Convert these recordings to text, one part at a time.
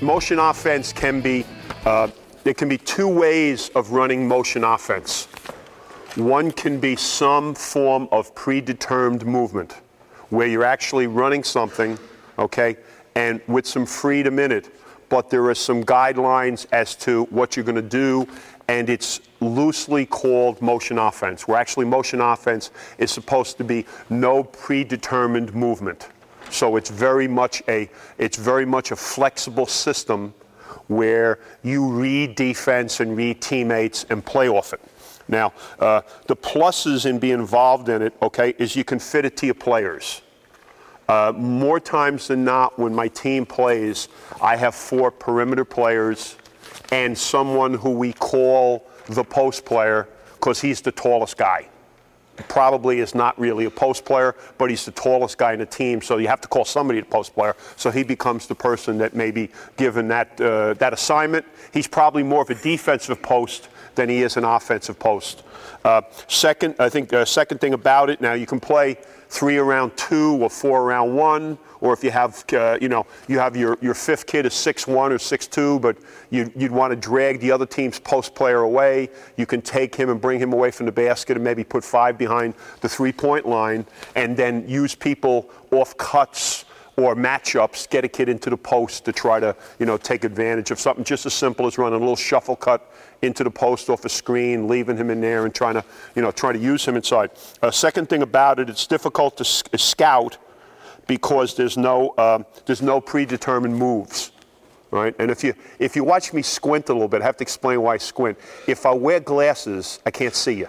Motion offense can be, there can be two ways of running motion offense. One can be some form of predetermined movement, where you're actually running something, okay, and with some freedom in it, but there are some guidelines as to what you're going to do, and it's loosely called motion offense, where actually motion offense is supposed to be no predetermined movement. So it's very much a flexible system where you read defense and read teammates and play off it. Now, the pluses in being involved in it, okay, is you can fit it to your players. More times than not, when my team plays, I have 4 perimeter players and someone who we call the post player because he's the tallest guy. Probably is not really a post player, but he's the tallest guy in the team, so you have to call somebody the post player. So he becomes the person that may be given that assignment. He's probably more of a defensive post than he is an offensive post. Second thing about it, now you can play 3 around 2 or 4 around 1, or if you have, you have your fifth kid is 6'1" or 6'2", but you'd want to drag the other team's post player away. You can take him and bring him away from the basket and maybe put 5 behind the 3-point line, and then use people off cuts or matchups, get a kid into the post to try to, take advantage of something just as simple as running a little shuffle cut into the post off a screen, leaving him in there and trying to use him inside. Second thing about it, it's difficult to scout because there's no predetermined moves, right? And if you watch me squint a little bit, I have to explain why I squint. If I wear glasses, I can't see you.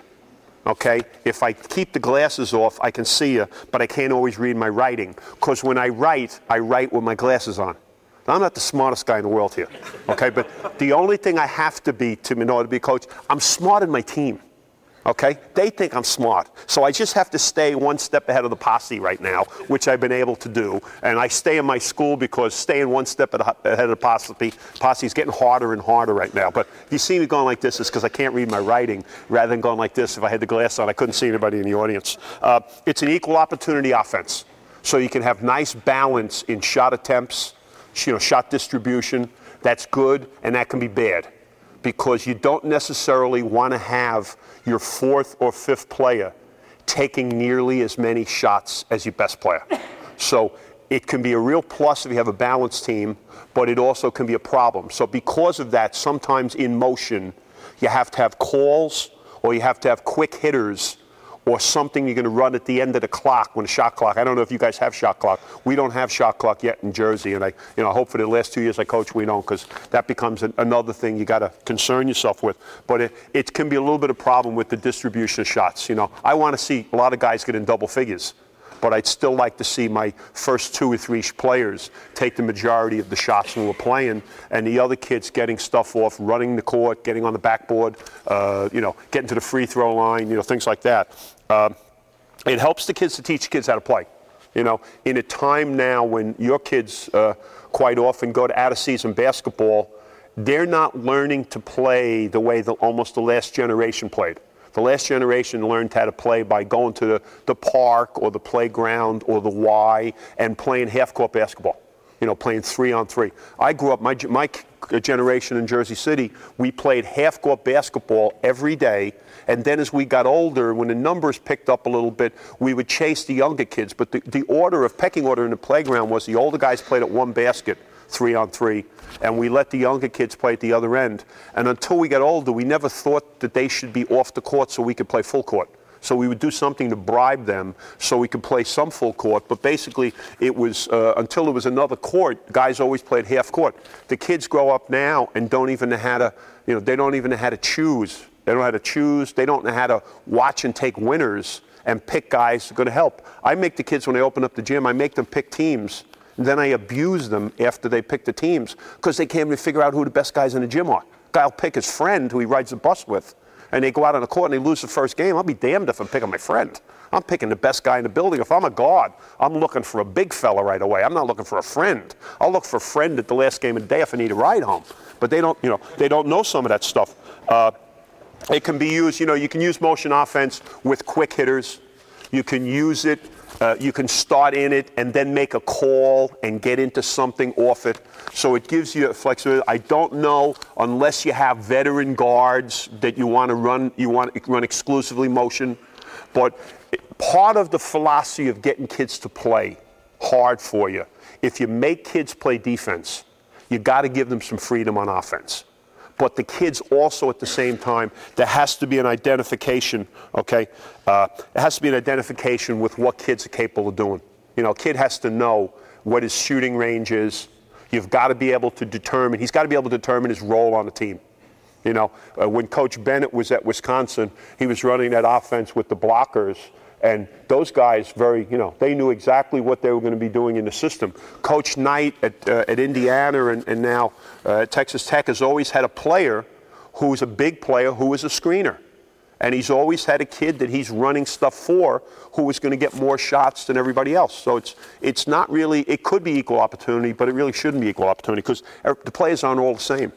Okay, if I keep the glasses off, I can see you, but I can't always read my writing. Because when I write with my glasses on. Now, I'm not the smartest guy in the world here, okay? But the only thing I have to be in order to be a coach, I'm smart in my team, okay? They think I'm smart. So I just have to stay one step ahead of the posse right now, which I've been able to do. And I stay in my school because staying one step ahead of the posse is getting harder and harder right now. But if you see me going like this, it's because I can't read my writing. Rather than going like this, if I had the glass on, I couldn't see anybody in the audience. It's an equal opportunity offense. So you can have nice balance in shot attempts, shot distribution. That's good, and that can be bad, because you don't necessarily want to have your 4th or 5th player taking nearly as many shots as your best player. So it can be a real plus if you have a balanced team, but it also can be a problem. So because of that, sometimes in motion, you have to have calls, or you have to have quick hitters, or something you're going to run at the end of the clock when the shot clock. I don't know if you guys have shot clock. We don't have shot clock yet in Jersey, and I hope for the last 2 years I coach we don't, because that becomes another thing you got to concern yourself with. But it can be a little bit of a problem with the distribution of shots. I want to see a lot of guys get in double figures, but I'd still like to see my first 2 or 3 players take the majority of the shots when we're playing, and the other kids getting stuff off, running the court, getting on the backboard, getting to the free throw line, things like that. It helps the kids to teach kids how to play. In a time now when your kids quite often go to out-of-season basketball, they're not learning to play the way almost the last generation played. The last generation learned how to play by going to the park or the playground or the Y and playing half-court basketball, playing 3-on-3. I grew up, my generation in Jersey City, we played half-court basketball every day, and then as we got older, when the numbers picked up a little bit, we would chase the younger kids. But the pecking order in the playground was the older guys played at one basket, 3-on-3, and we let the younger kids play at the other end. And until we got older, we never thought that they should be off the court so we could play full court. So we would do something to bribe them so we could play some full court. But basically, it was until there was another court, guys always played half court. The kids grow up now and don't even know how to, they don't even know how to choose. They don't know how to choose. They don't know how to watch and take winners and pick guys who are going to help. I make the kids, when they open up the gym, I make them pick teams. And then I abuse them after they pick the teams because they can't even figure out who the best guys in the gym are. Guy will pick his friend who he rides the bus with, and they go out on the court and they lose the first game. I'll be damned if I'm picking my friend. I'm picking the best guy in the building. If I'm a guard, I'm looking for a big fella right away. I'm not looking for a friend. I'll look for a friend at the last game of the day if I need a ride home. But they don't, they don't know some of that stuff. It can be used, you can use motion offense with quick hitters. You can use it You can start in it and then make a call and get into something off it. So it gives you flexibility. I don't know, unless you have veteran guards that you want to run exclusively motion. But part of the philosophy of getting kids to play hard for you, if you make kids play defense, you got to give them some freedom on offense. But the kids also, at the same time, there has to be an identification, okay? It has to be an identification with what kids are capable of doing. You know, a kid has to know what his shooting range is. You've got to be able to determine, he's got to be able to determine his role on the team. You know, when Coach Bennett was at Wisconsin, he was running that offense with the blockers. And those guys they knew exactly what they were going to be doing in the system. Coach Knight at Indiana and now at Texas Tech has always had a player who's a big player who is a screener. And he's always had a kid that he's running stuff for who is going to get more shots than everybody else. So it's not really, it could be equal opportunity, but it really shouldn't be equal opportunity because the players aren't all the same.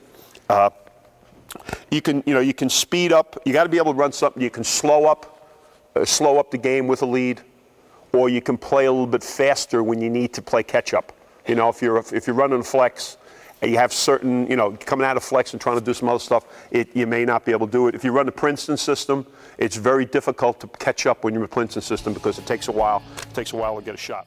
You can speed up. You got to be able to run something. You can slow up the game with a lead, or you can play a little bit faster when you need to play catch up. You know, if you're running flex and you have certain, coming out of flex and trying to do some other stuff, you may not be able to do it. If you run the Princeton system, it's very difficult to catch up when you're in the Princeton system because it takes a while to get a shot.